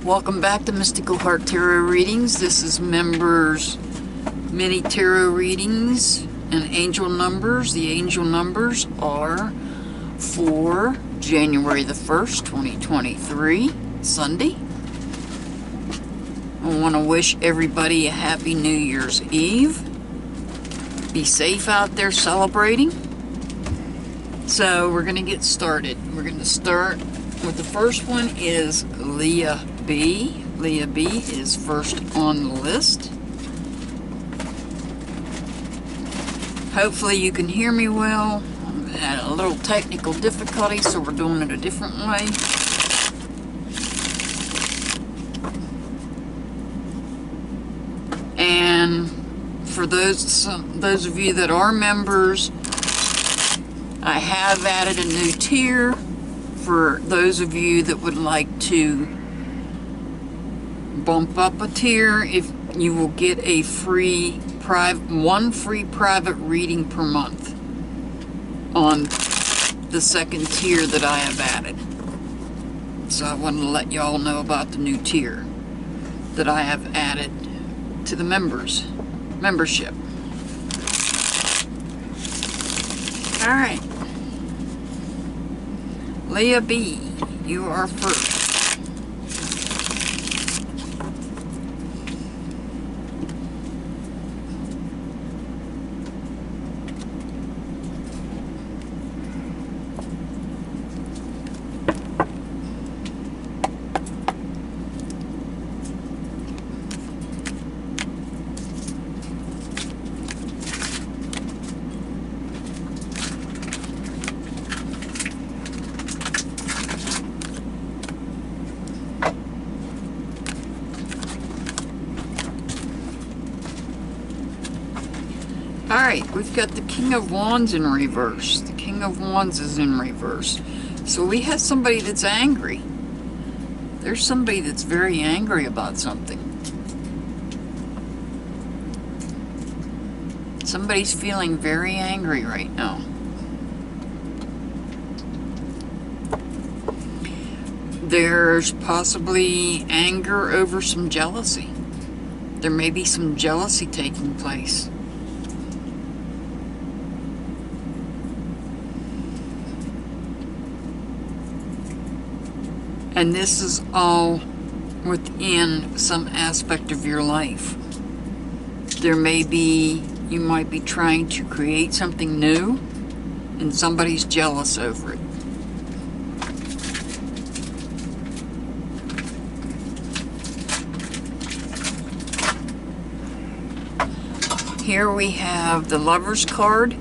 Welcome back to Mystical Heart Tarot Readings. This is members mini tarot readings and angel numbers. The angel numbers are for January the 1st, 2023, Sunday. I want to wish everybody a happy New Year's Eve. Be safe out there celebrating. So we're going to get started. We're going to start with the first one is Leah B. Leah B is first on the list. Hopefully you can hear me well. I had a little technical difficulty, so we're doing it a different way. And for those of you that are members, I have added a new tier for those of you that would like to bump up a tier. If you will get a one free private reading per month on the second tier that I have added. So I wanted to let y'all know about the new tier that I have added to the membership. Alright. Leah B, you are first. Alright, we've got the King of Wands in reverse. The King of Wands is in reverse. So we have somebody that's angry. There's somebody that's very angry about something. Somebody's feeling very angry right now. There's possibly anger over some jealousy. There may be some jealousy taking place. And this is all within some aspect of your life. There may be, you might be trying to create something new, and somebody's jealous over it. Here we have the Lover's card.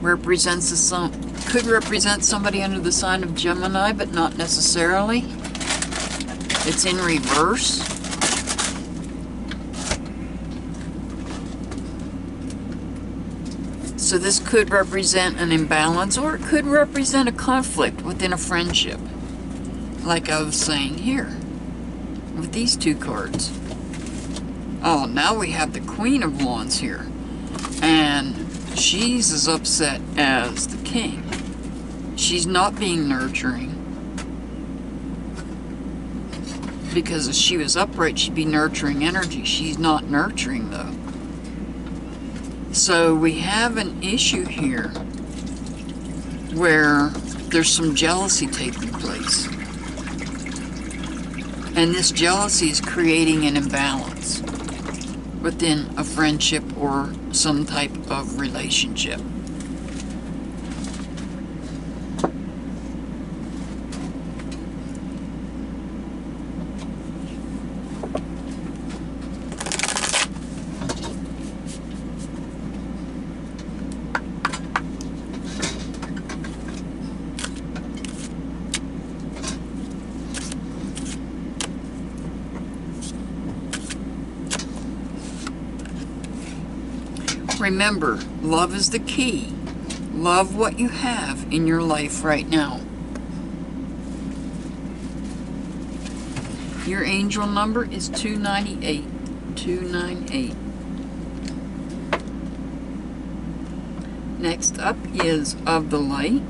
Represents the sun. Could represent somebody under the sign of Gemini, but not necessarily. It's in reverse. So this could represent an imbalance, or it could represent a conflict within a friendship, like I was saying here with these two cards. Oh, now we have the Queen of Wands here, and she's as upset as the King. She's not being nurturing. Because if she was upright, she'd be nurturing energy. She's not nurturing, though. So we have an issue here where there's some jealousy taking place. And this jealousy is creating an imbalance within a friendship or some type of relationship. Remember, love is the key. Love what you have in your life right now. Your angel number is 298. 298. Next up is Of the Light.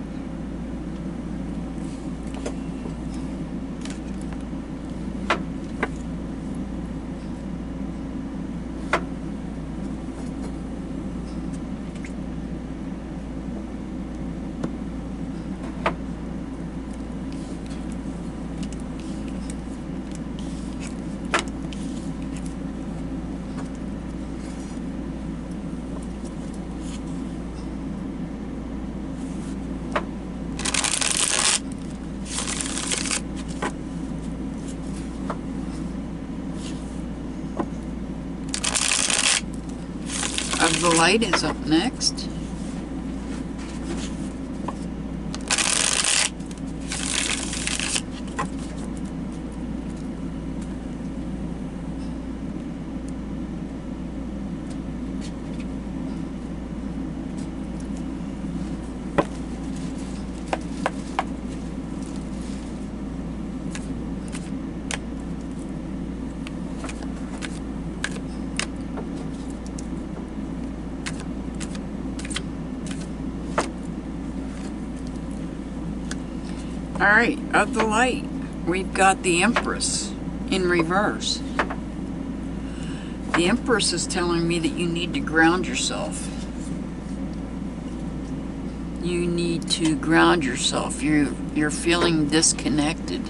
Light is up next. Alright, of the Light, we've got the Empress in reverse. The Empress is telling me that you need to ground yourself. You need to ground yourself. You're feeling disconnected.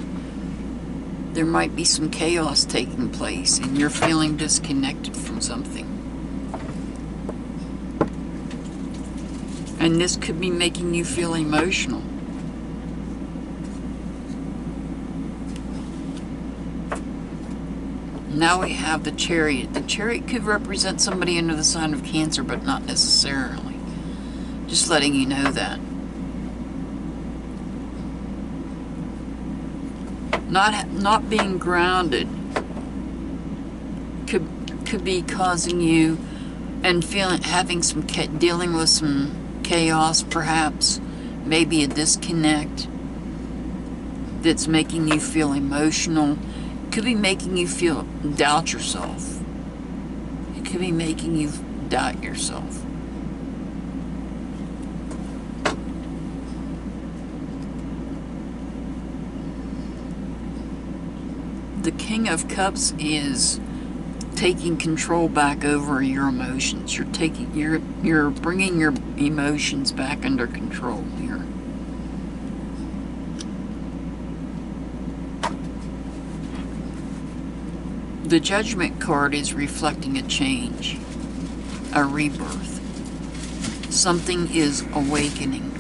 There might be some chaos taking place and you're feeling disconnected from something. And this could be making you feel emotional. Now we have the Chariot. The Chariot could represent somebody under the sign of Cancer, but not necessarily. Just letting you know that. Not being grounded could be causing you and dealing with some chaos, perhaps, maybe a disconnect that's making you feel emotional. Could be making you doubt yourself. It could be making you doubt yourself. The King of Cups is taking control back over your emotions. You're bringing your emotions back under control here. The Judgment card is reflecting a change, a rebirth. Something is awakening.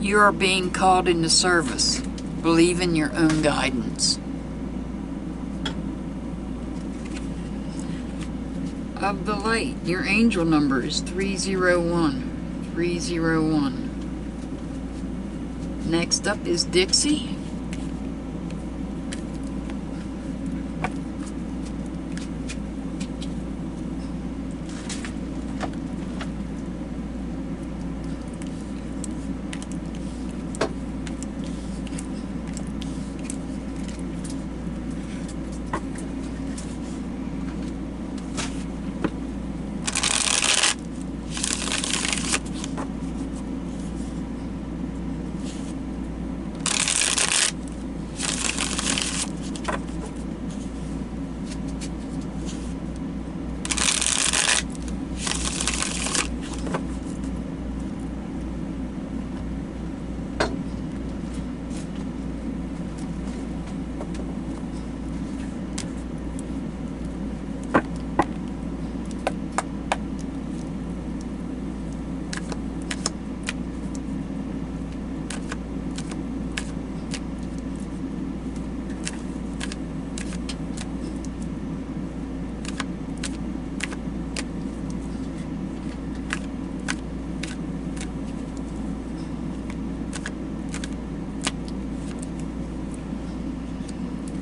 You are being called into service. Believe in your own guidance. Of the Light, your angel number is 301. 301. Next up is Dixie.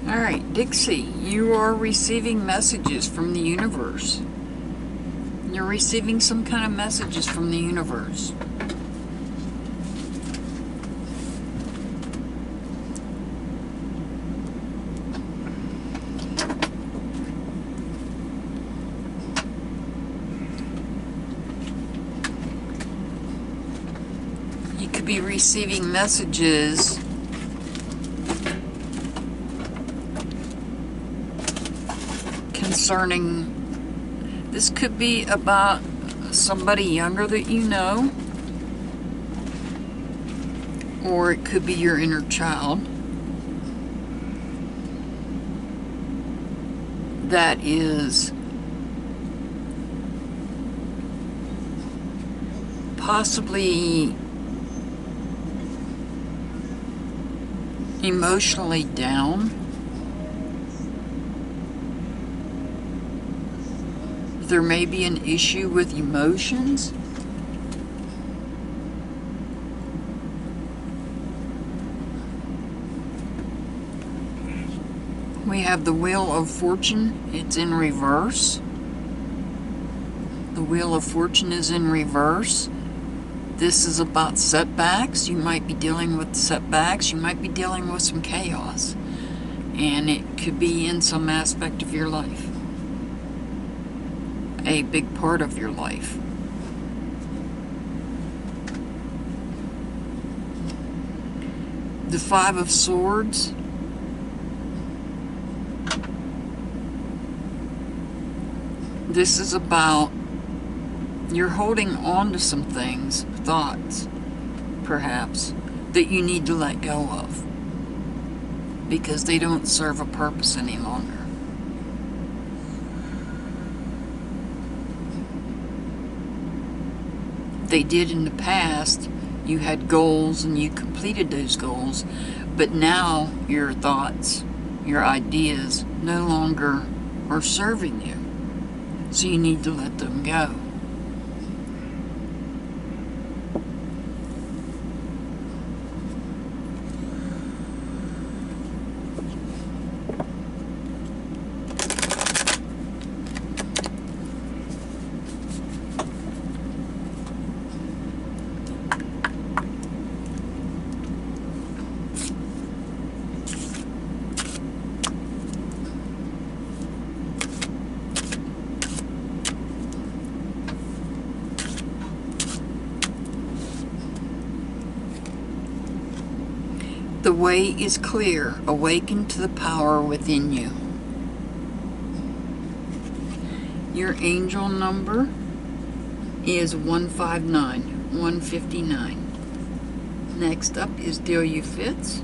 Alright, Dixie, you are receiving messages from the universe. You're receiving some kind of messages from the universe. You could be receiving messages concerning, this could be about somebody younger that you know, or it could be your inner child that is possibly emotionally down. There may be an issue with emotions. We have the Wheel of Fortune. It's in reverse. The Wheel of Fortune is in reverse. This is about setbacks. You might be dealing with setbacks. You might be dealing with some chaos. And it could be in some aspect of your life. A big part of your life. The Five of Swords. This is about you're holding on to some things, thoughts, perhaps, that you need to let go of because they don't serve a purpose any longer. They did in the past. You had goals and you completed those goals, but now your thoughts, your ideas no longer are serving you. So you need to let them go. The way is clear. Awaken to the power within you. Your angel number is 159, 159. Next up is Delia Fitz.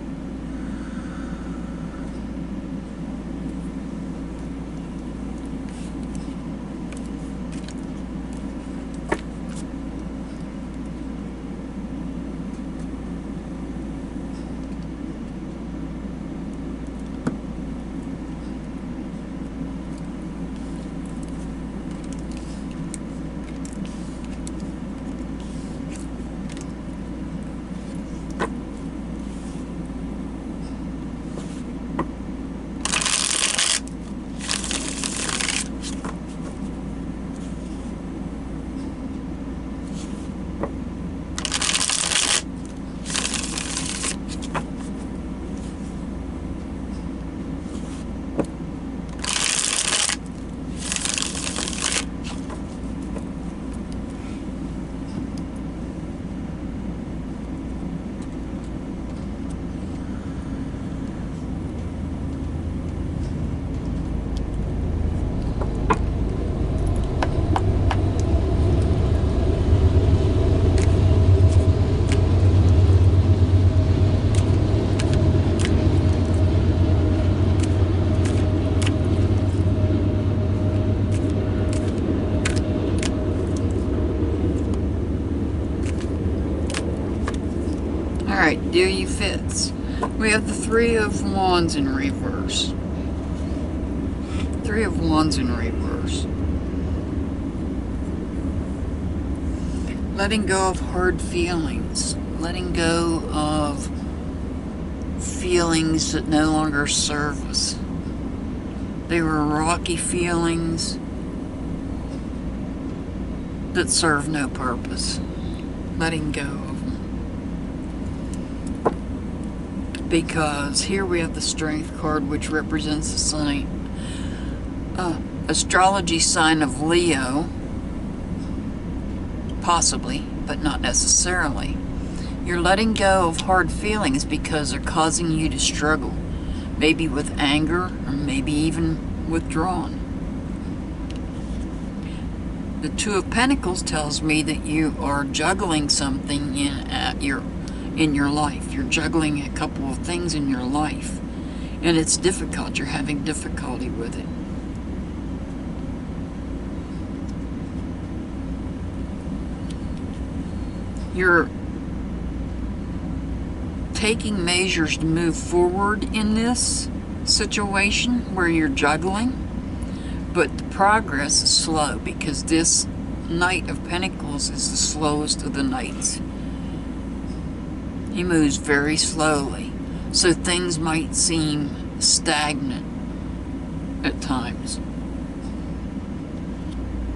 Delia Fitz. We have the Three of Wands in reverse. Three of Wands in reverse. Letting go of hard feelings. Letting go of feelings that no longer serve us. They were rocky feelings that serve no purpose. Letting go. Because here we have the Strength card, which represents the sign, astrology sign of Leo, possibly, but not necessarily. You're letting go of hard feelings because they're causing you to struggle, maybe with anger or maybe even withdrawn. The Two of Pentacles tells me that you are juggling something in your life. You're juggling a couple of things in your life. And it's difficult. You're having difficulty with it. You're taking measures to move forward in this situation where you're juggling, but the progress is slow because this Knight of Pentacles is the slowest of the knights. He moves very slowly, so things might seem stagnant at times.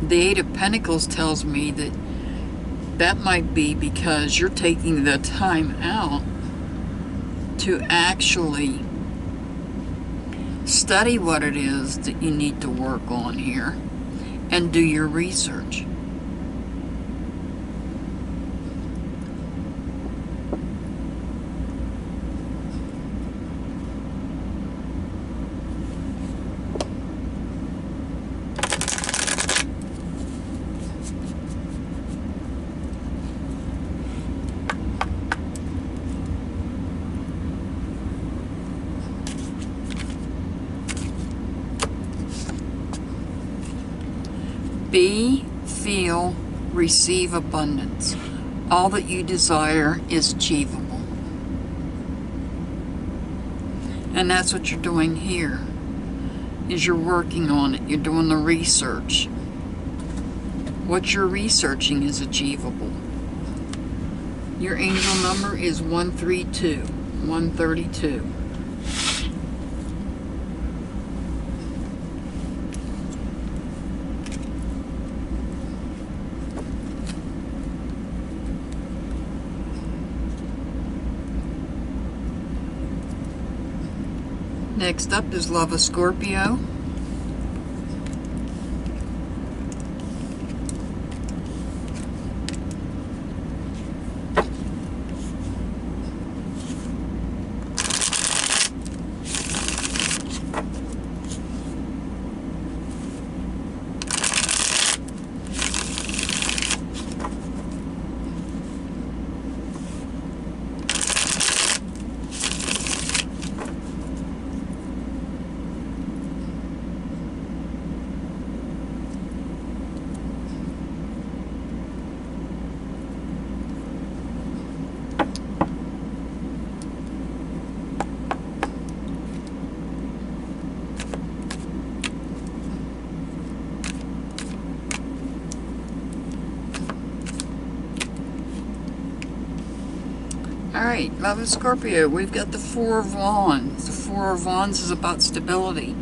The Eight of Pentacles tells me that might be because you're taking the time out to actually study what it is that you need to work on here and do your research. Be, feel, receive abundance. All that you desire is achievable. And that's what you're doing here, is you're working on it. You're doing the research. What you're researching is achievable. Your angel number is 132, 132. Next up is Love of Scorpio. Alright, Love of Scorpio, we've got the Four of Wands. The Four of Wands is about stability.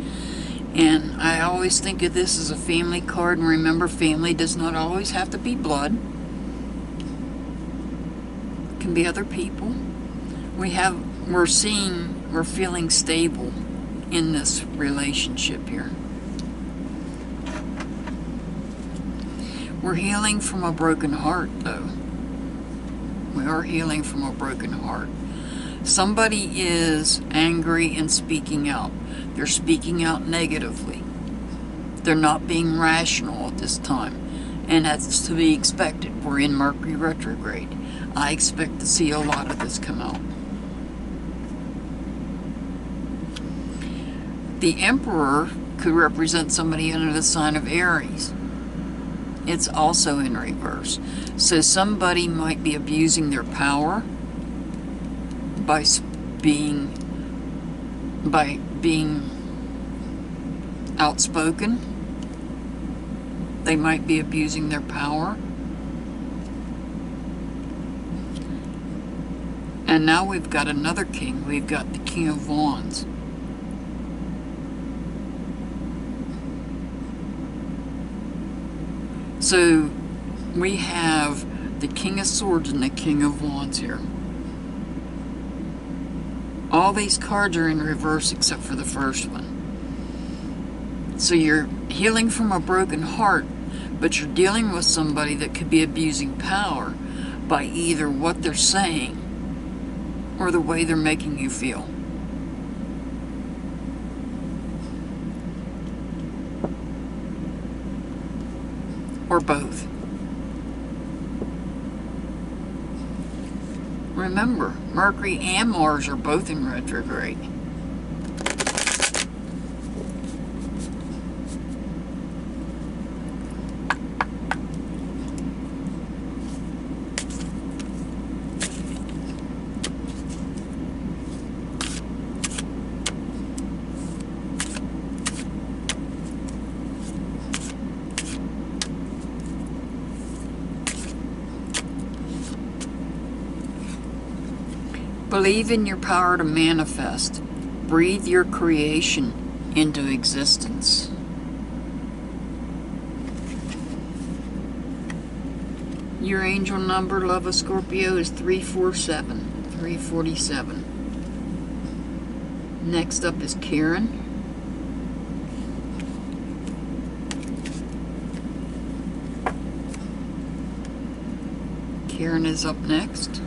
And I always think of this as a family card, and remember, family does not always have to be blood. It can be other people. We're feeling stable in this relationship here. We're healing from a broken heart, though. We are healing from a broken heart. Somebody is angry and speaking out. They're speaking out negatively. They're not being rational at this time. And that's to be expected. We're in Mercury retrograde. I expect to see a lot of this come out. The Emperor could represent somebody under the sign of Aries. It's also in reverse. So somebody might be abusing their power by being outspoken. They might be abusing their power. And now we've got another king. We've got the King of Wands. So we have the King of Swords and the King of Wands here. All these cards are in reverse except for the first one. So you're healing from a broken heart, but you're dealing with somebody that could be abusing power by either what they're saying or the way they're making you feel. or both. Remember, Mercury and Mars are both in retrograde. Believe in your power to manifest. Breathe your creation into existence. Your angel number, love of Scorpio, is 347. 347. Next up is Karen. Karen is up next.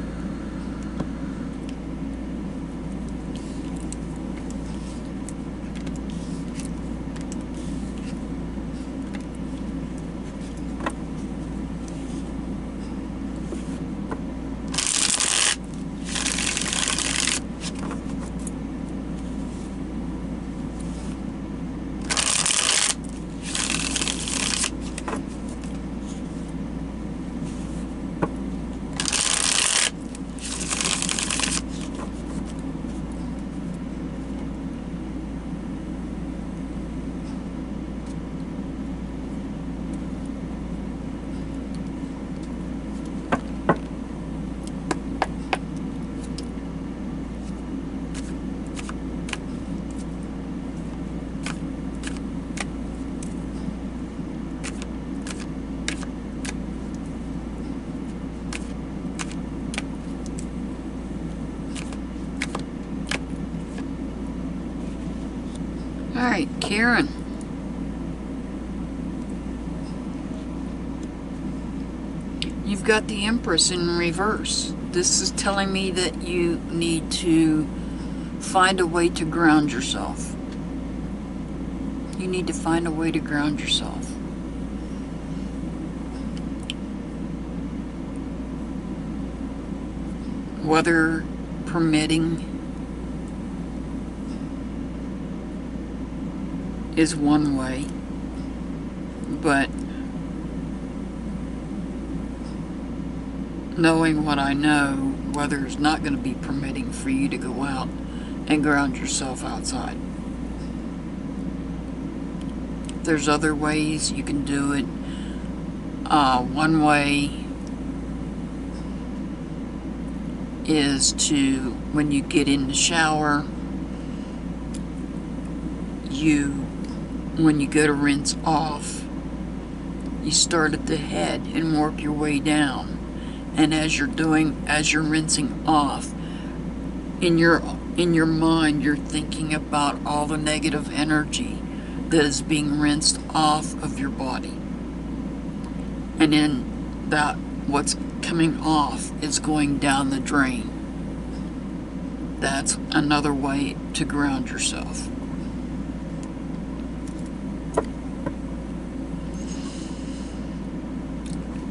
Alright, Karen. You've got the Empress in reverse. This is telling me that you need to find a way to ground yourself. You need to find a way to ground yourself. Weather permitting is one way, but knowing what I know, weather is not going to be permitting for you to go out and ground yourself outside. There's other ways you can do it. One way is to, when you get in the shower, when you go to rinse off, you start at the head and work your way down. And as you're rinsing off, in your mind, you're thinking about all the negative energy that is being rinsed off of your body. And then that what's coming off is going down the drain. That's another way to ground yourself.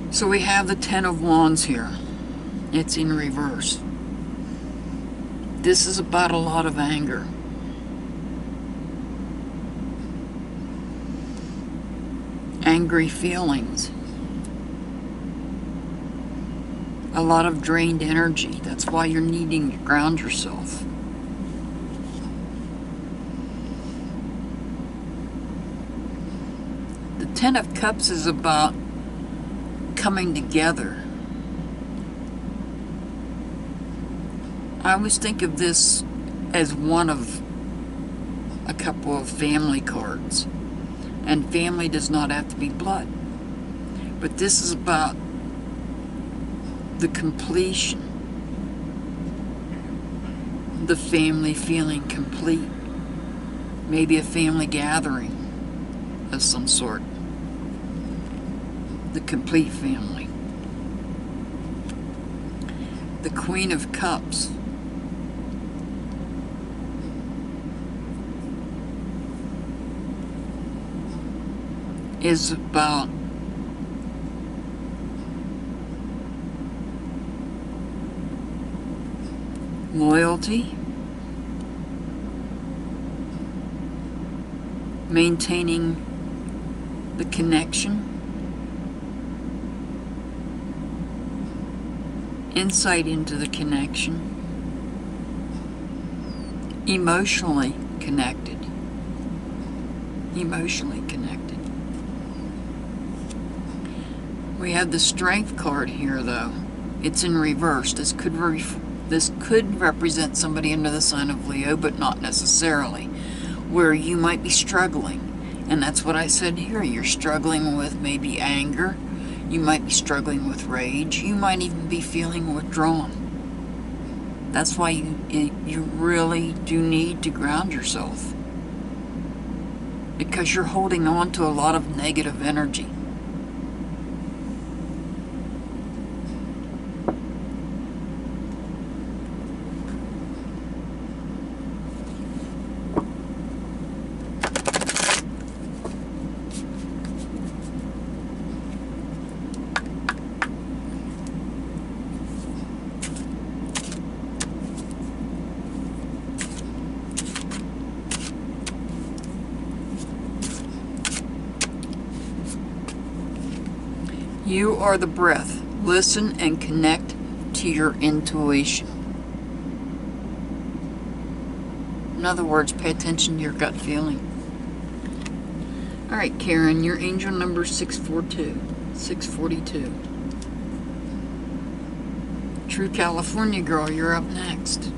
So we have the Ten of Wands here. It's in reverse. This is about a lot of anger. Angry feelings. A lot of drained energy. That's why you're needing to ground yourself. The Ten of Cups is about coming together. I always think of this as one of a couple of family cards. And family does not have to be blood. But this is about the completion. The family feeling complete. Maybe a family gathering of some sort. The complete family. The Queen of Cups is about loyalty, maintaining the connection, insight into the connection, emotionally connected. Emotionally connected. We have the Strength card here, though. It's in reverse. This could represent somebody under the sign of Leo, but not necessarily, where you might be struggling. And that's what I said here. You're struggling with maybe anger. You might be struggling with rage. You might even be feeling withdrawn. That's why you really do need to ground yourself, because you're holding on to a lot of negative energy. You are the breath. Listen and connect to your intuition. In other words, pay attention to your gut feeling. Alright, Karen, your angel number 642. True California girl, you're up next.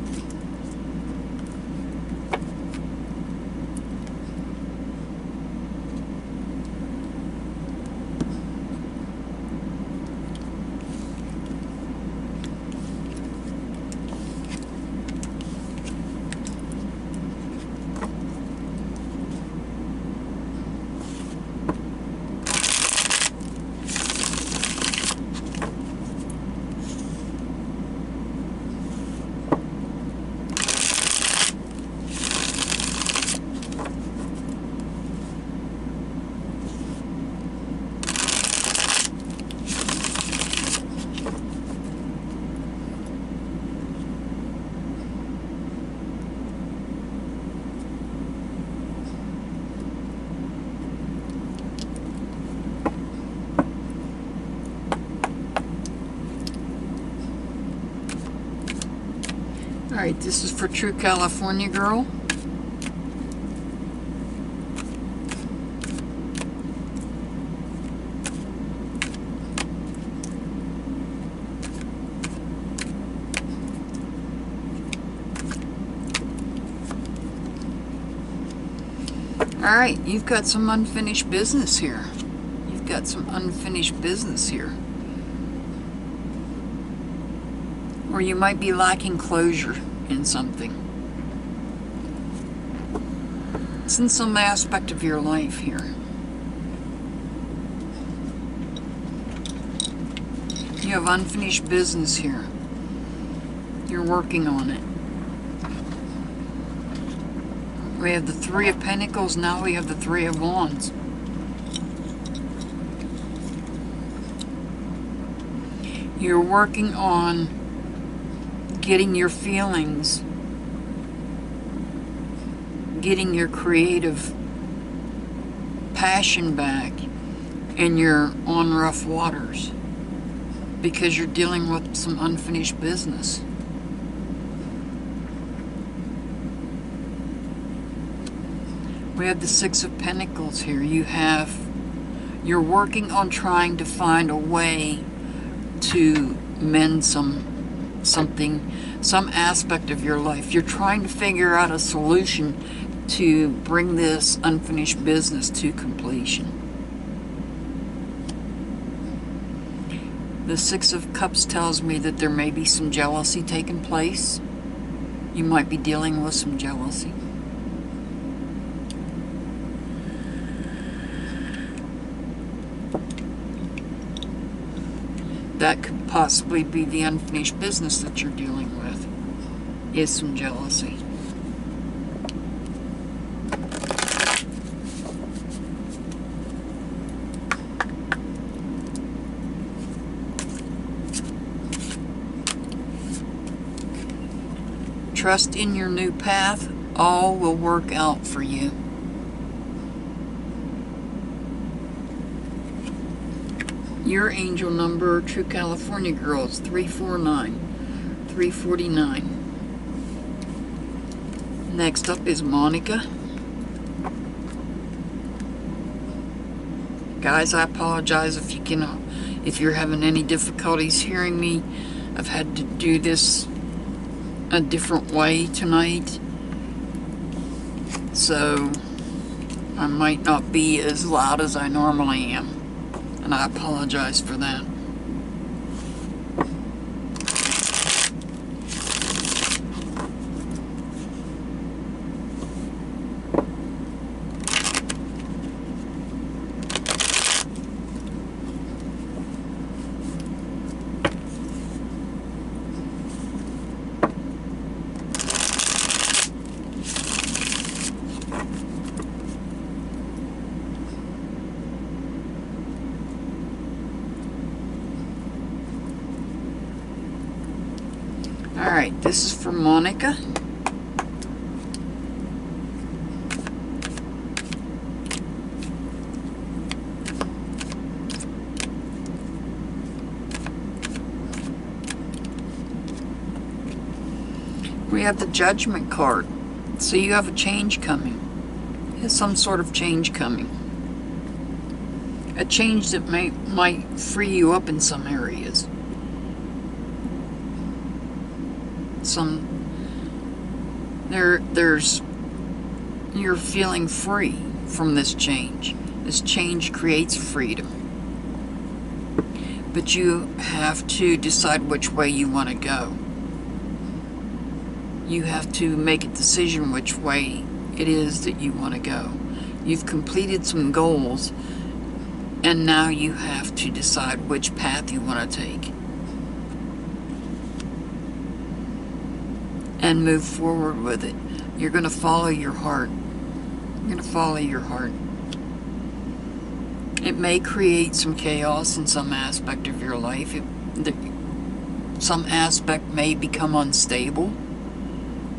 Alright, this is for True California girl. Alright, you've got some unfinished business here. You've got some unfinished business here. Or you might be lacking closure in something. It's in some aspect of your life here. You have unfinished business here. You're working on it. We have the Three of Pentacles, now we have the Three of Wands. You're working on getting your feelings, getting your creative passion back, and you're on rough waters because you're dealing with some unfinished business. We have the Six of Pentacles here. You're working on trying to find a way to mend some aspect of your life. You're trying to figure out a solution to bring this unfinished business to completion. The Six of Cups tells me that there may be some jealousy taking place. You might be dealing with some jealousy. That could possibly be the unfinished business that you're dealing with, is some jealousy. Trust in your new path. All will work out for you. Your angel number, True California Girls, 349, 349. Next up is Monica. Guys, I apologize if you're having any difficulties hearing me. I've had to do this a different way tonight, so I might not be as loud as I normally am, and I apologize for that. Alright, this is for Monica. We have the Judgment card. So you have a change coming. You have some sort of change coming. A change that might free you up in some areas. You're feeling free from this change. This change creates freedom. But you have to decide which way you want to go. You have to make a decision which way it is that you want to go. You've completed some goals, and now you have to decide which path you want to take. And move forward with it. You're going to follow your heart. You're going to follow your heart. It may create some chaos in some aspect of your life. Some aspect may become unstable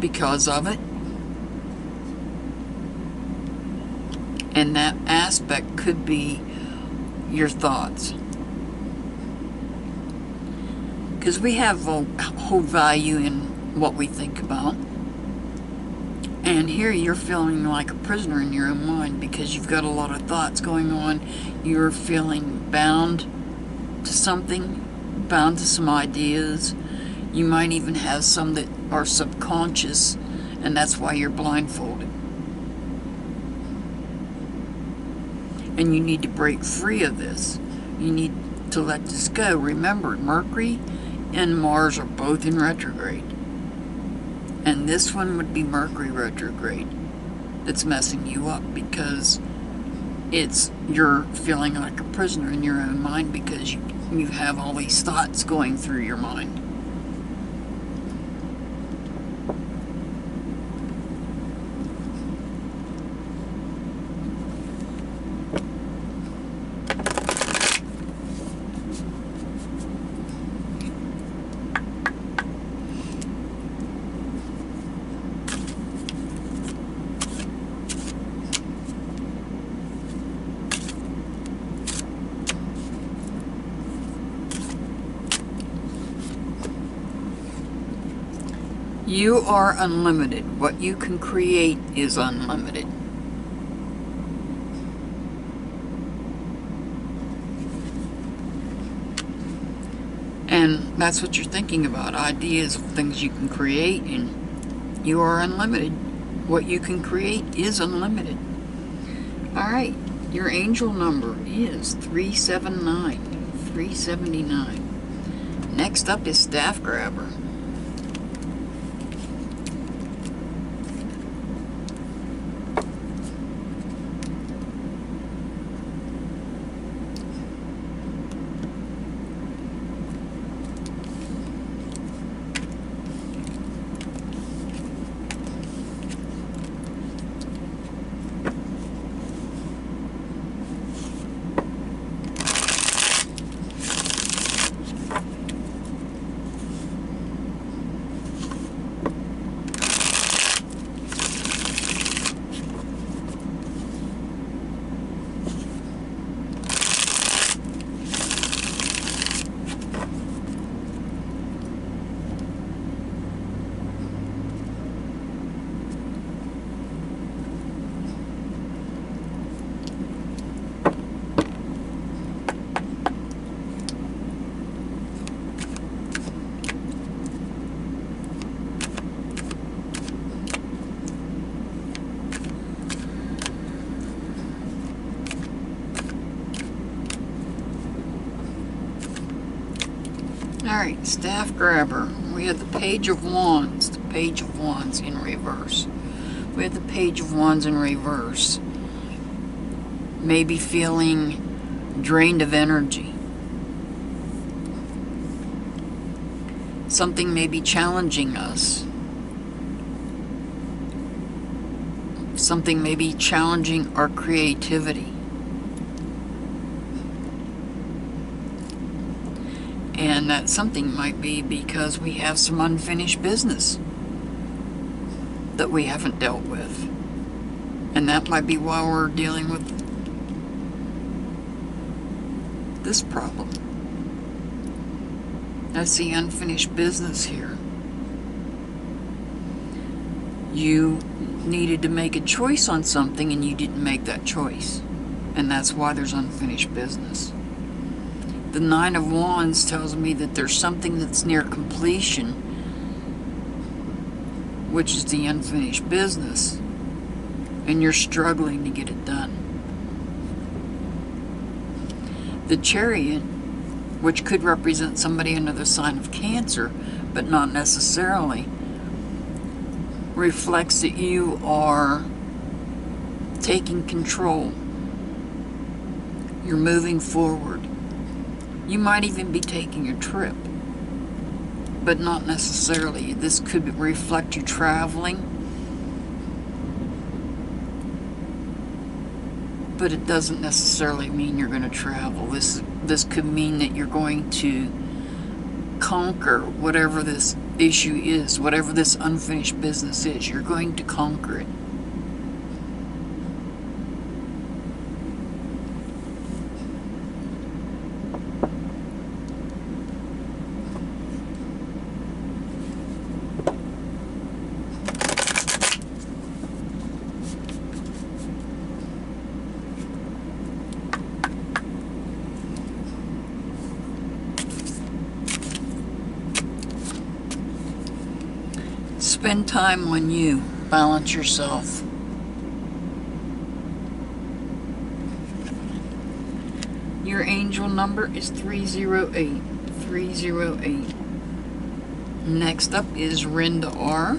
because of it. And that aspect could be your thoughts. Because we have a whole value in what we think about. And here you're feeling like a prisoner in your own mind because you've got a lot of thoughts going on. You're feeling bound to something, bound to some ideas. You might even have some that are subconscious, and that's why you're blindfolded. And you need to break free of this. You need to let this go. Remember, Mercury and Mars are both in retrograde. And this one would be Mercury retrograde that's messing you up because you're feeling like a prisoner in your own mind because you have all these thoughts going through your mind. You are unlimited. What you can create is unlimited. And that's what you're thinking about, ideas of things you can create, and you are unlimited. What you can create is unlimited. Alright, your angel number is 379, 379. Next up is Staff Grabber. Staff grabber. We have the Page of Wands. The Page of Wands in reverse. We have the Page of Wands in reverse. Maybe feeling drained of energy. Something may be challenging us. Something may be challenging our creativity. And that something might be because we have some unfinished business that we haven't dealt with. And that might be why we're dealing with this problem. That's the unfinished business here. You needed to make a choice on something and you didn't make that choice. And that's why there's unfinished business. The Nine of Wands tells me that there's something that's near completion, which is the unfinished business, and you're struggling to get it done. The Chariot, which could represent somebody under the sign of Cancer, but not necessarily, reflects that you are taking control. You're moving forward. You might even be taking a trip, but not necessarily. This could reflect you traveling, but it doesn't necessarily mean you're going to travel. This could mean that you're going to conquer whatever this issue is, whatever this unfinished business is. You're going to conquer it. Spend time on you. Balance yourself. Your angel number is 308. 308. Next up is Rinda R.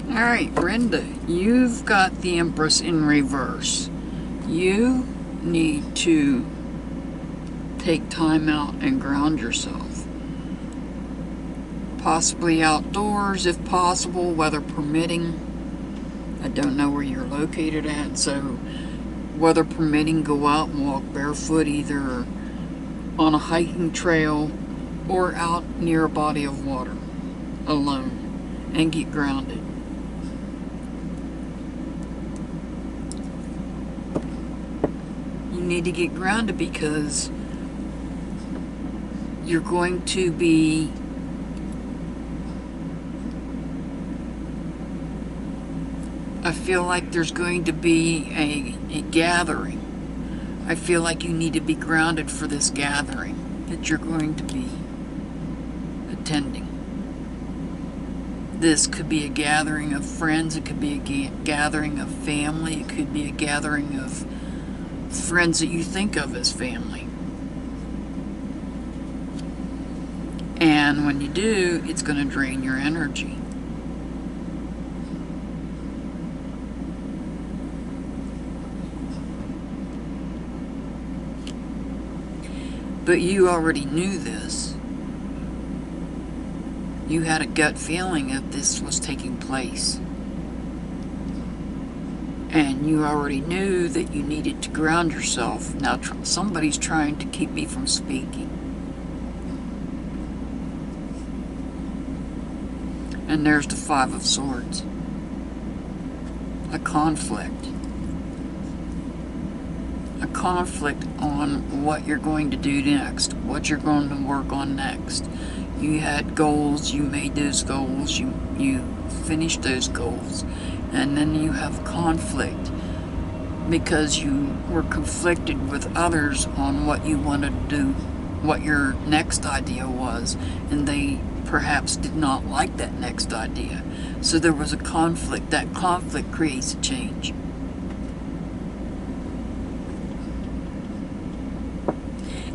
Alright, Brenda, you've got the Empress in reverse. You need to take time out and ground yourself. Possibly outdoors if possible, weather permitting. I don't know where you're located at, so weather permitting, go out and walk barefoot either on a hiking trail or out near a body of water alone and get grounded. You need to get grounded because you're going to be I feel like there's going to be a gathering. I feel like you need to be grounded for this gathering that you're going to be attending. This could be a gathering of friends, it could be a gathering of family, it could be a gathering of friends that you think of as family. And when you do, it's going to drain your energy. But you already knew this. You had a gut feeling that this was taking place. And you already knew that you needed to ground yourself. Now somebody's trying to keep me from speaking. And there's the Five of Swords. A conflict. A conflict on what you're going to do next. What you're going to work on next. You had goals, you made those goals, you finished those goals. And then you have conflict because you were conflicted with others on what you wanted to do, what your next idea was, and they perhaps did not like that next idea. So there was a conflict. That conflict creates a change.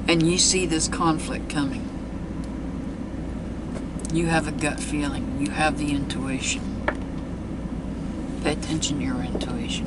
And you see this conflict coming. You have a gut feeling. You have the intuition. Pay attention to your intuition.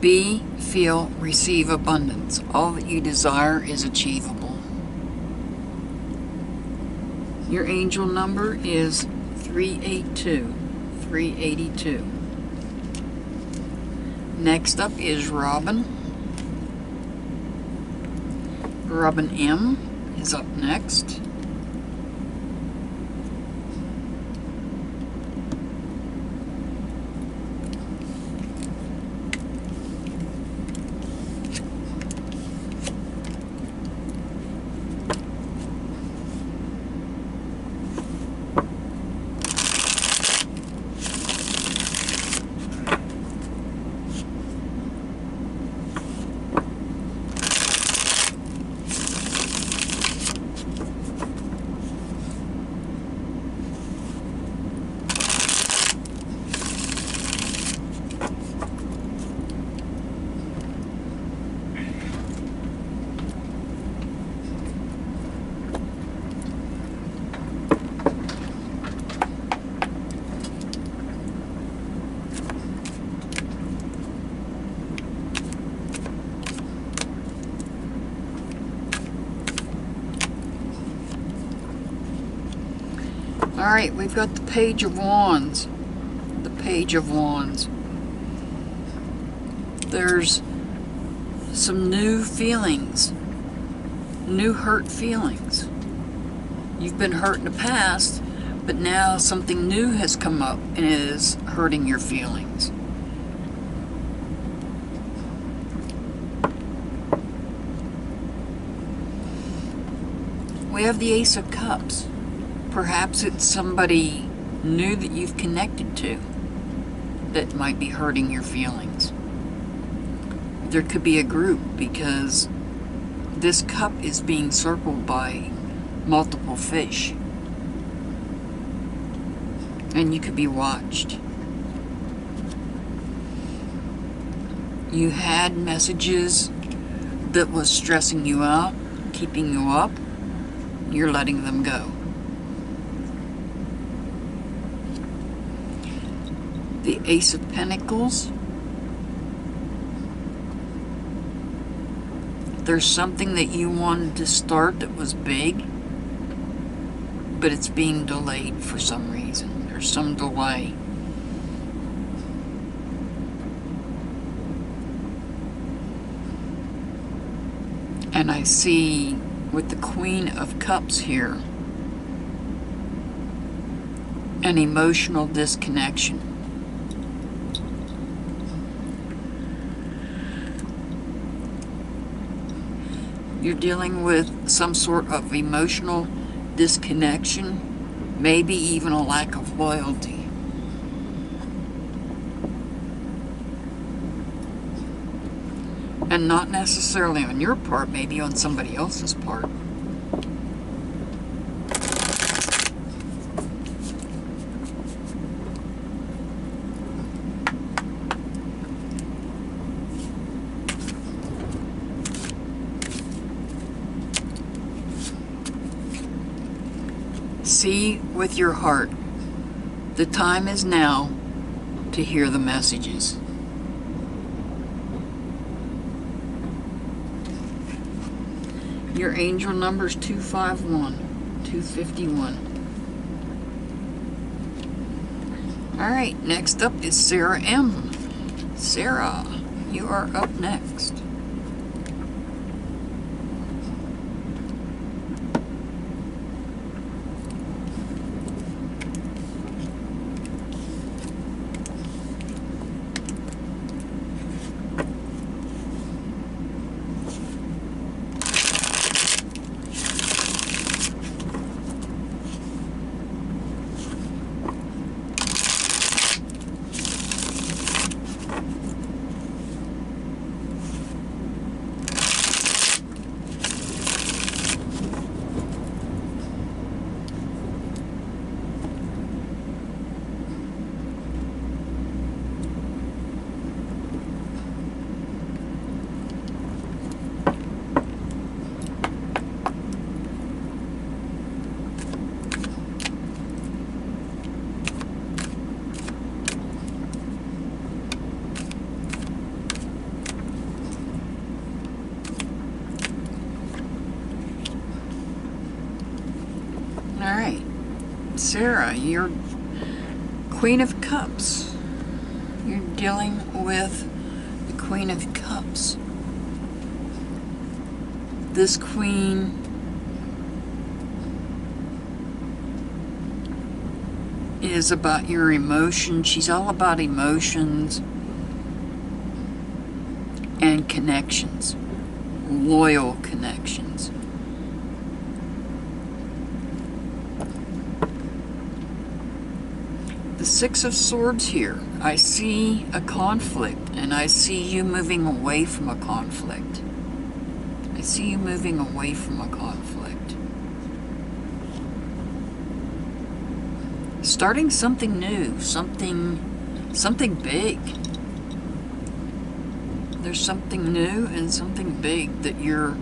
Be, feel, receive abundance. All that you desire is achievable. Your angel number is 382. 382. Next up is Robin. Robin M is up next. Alright, we've got the Page of Wands. The Page of Wands. There's some new feelings. New hurt feelings. You've been hurt in the past, but now something new has come up and is hurting your feelings. We have the Ace of Cups. Perhaps it's somebody new that you've connected to that might be hurting your feelings. There could be a group because this cup is being circled by multiple fish. And you could be watched. You had messages that was stressing you out, keeping you up. You're letting them go. The Ace of Pentacles. There's something that you wanted to start that was big, but it's being delayed for some reason. There's some delay. And I see with the Queen of Cups here, an emotional disconnection. You're dealing with some sort of emotional disconnection, maybe even a lack of loyalty. And not necessarily on your part, maybe on somebody else's part. See with your heart. The time is now to hear the messages. Your angel number is 251, 251. Alright, next up is Sarah M. Sarah, you are up next. Alright, Sarah, you're Queen of Cups. You're dealing with the Queen of Cups. This Queen is about your emotions. She's all about emotions and connections, loyal connections. The Six of Swords here. I see a conflict, and I see you moving away from a conflict. I see you moving away from a conflict. Starting something new, something big. There's something new and something big that you're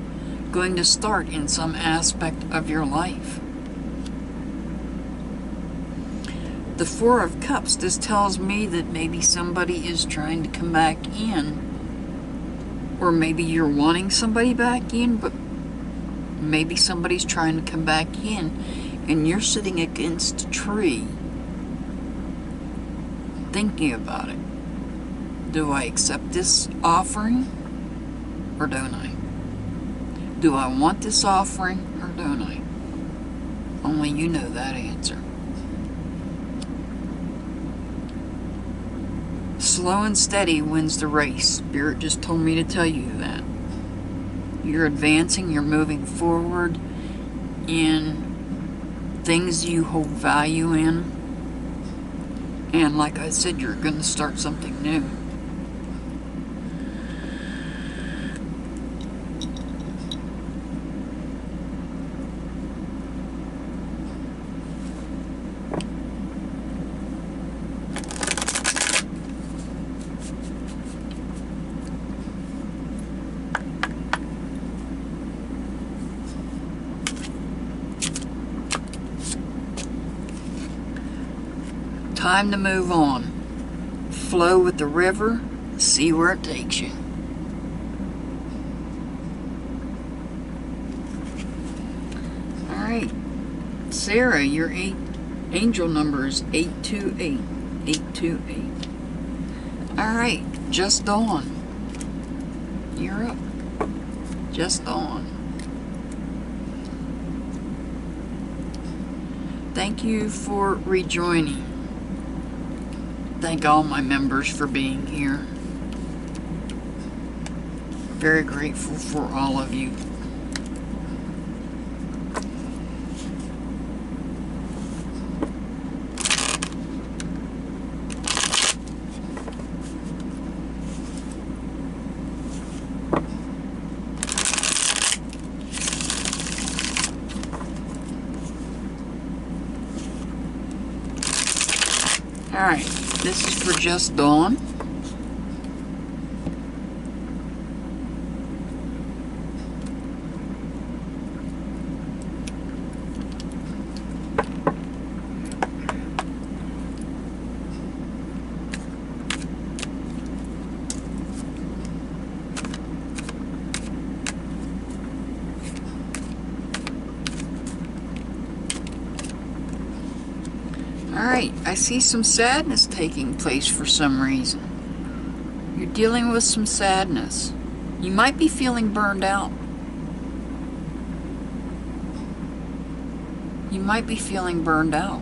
going to start in some aspect of your life. The Four of Cups, this tells me that maybe somebody is trying to come back in, or maybe you're wanting somebody back in, but maybe somebody's trying to come back in, and you're sitting against a tree thinking about it. Do I accept this offering, or don't I? Do I want this offering, or don't I? Only you know that answer. Slow and steady wins the race. Spirit just told me to tell you that. You're advancing, you're moving forward in things you hold value in. And like I said, you're going to start something new. Time to move on. Flow with the river, see where it takes you. Alright, Sarah, your angel number is 828. 828. Alright, Just Dawn. You're up. Just Dawn. Thank you for rejoining. Thank all my members for being here. Very grateful for all of you. Alright, this is for Just Dawn. Alright, I see some sadness taking place for some reason. You're dealing with some sadness. You might be feeling burned out. You might be feeling burned out.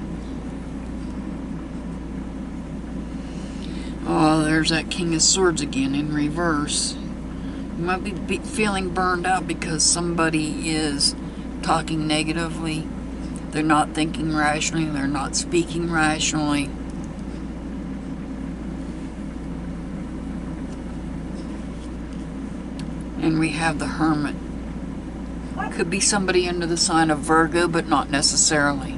Oh, there's that King of Swords again in reverse. You might be feeling burned out because somebody is talking negatively. They're not thinking rationally. They're not speaking rationally. And we have the Hermit. Could be somebody under the sign of Virgo, but not necessarily.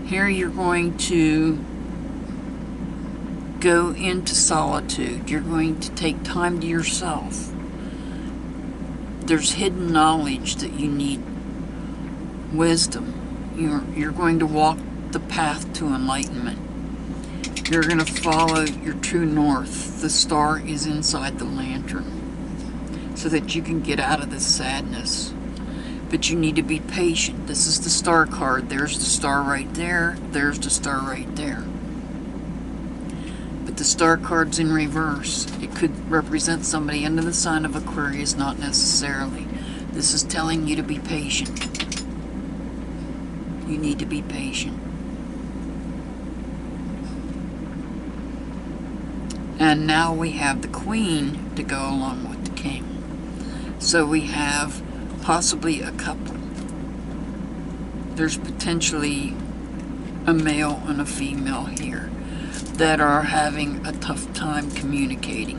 Here you're going to go into solitude. You're going to take time to yourself. There's hidden knowledge that you need. Wisdom. You're going to walk the path to enlightenment. You're going to follow your true north. The star is inside the lantern, so that you can get out of this sadness. But you need to be patient. This is the star card. There's the star right there. There's the star right there. But the star card's in reverse. It could represent somebody under the sign of Aquarius, not necessarily. This is telling you to be patient. You need to be patient. And now we have the Queen to go along with the King. So we have possibly a couple. There's potentially a male and a female here that are having a tough time communicating.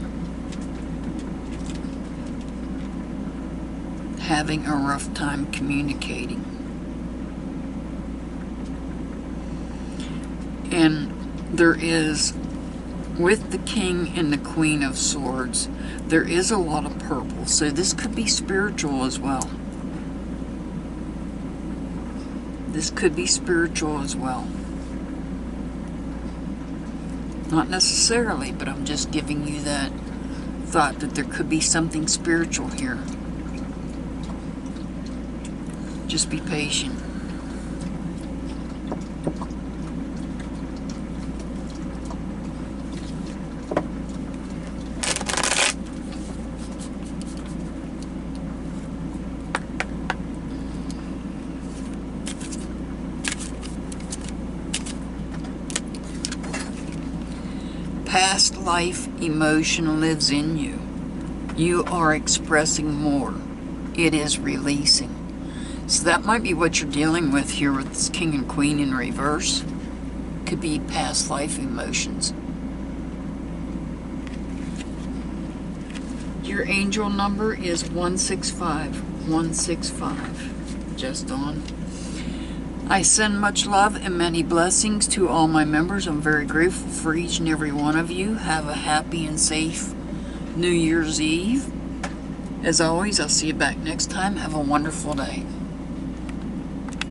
Having a rough time communicating. And there is, with the King and the Queen of Swords, there is a lot of purple. So this could be spiritual as well. This could be spiritual as well. Not necessarily, but I'm just giving you that thought that there could be something spiritual here. Just be patient. Past life emotion lives in you. You are expressing more. It is releasing. So that might be what you're dealing with here with this King and Queen in reverse. Could be past life emotions. Your angel number is 165. 165. Just on. I send much love and many blessings to all my members. I'm very grateful for each and every one of you. Have a happy and safe New Year's Eve. As always, I'll see you back next time. Have a wonderful day.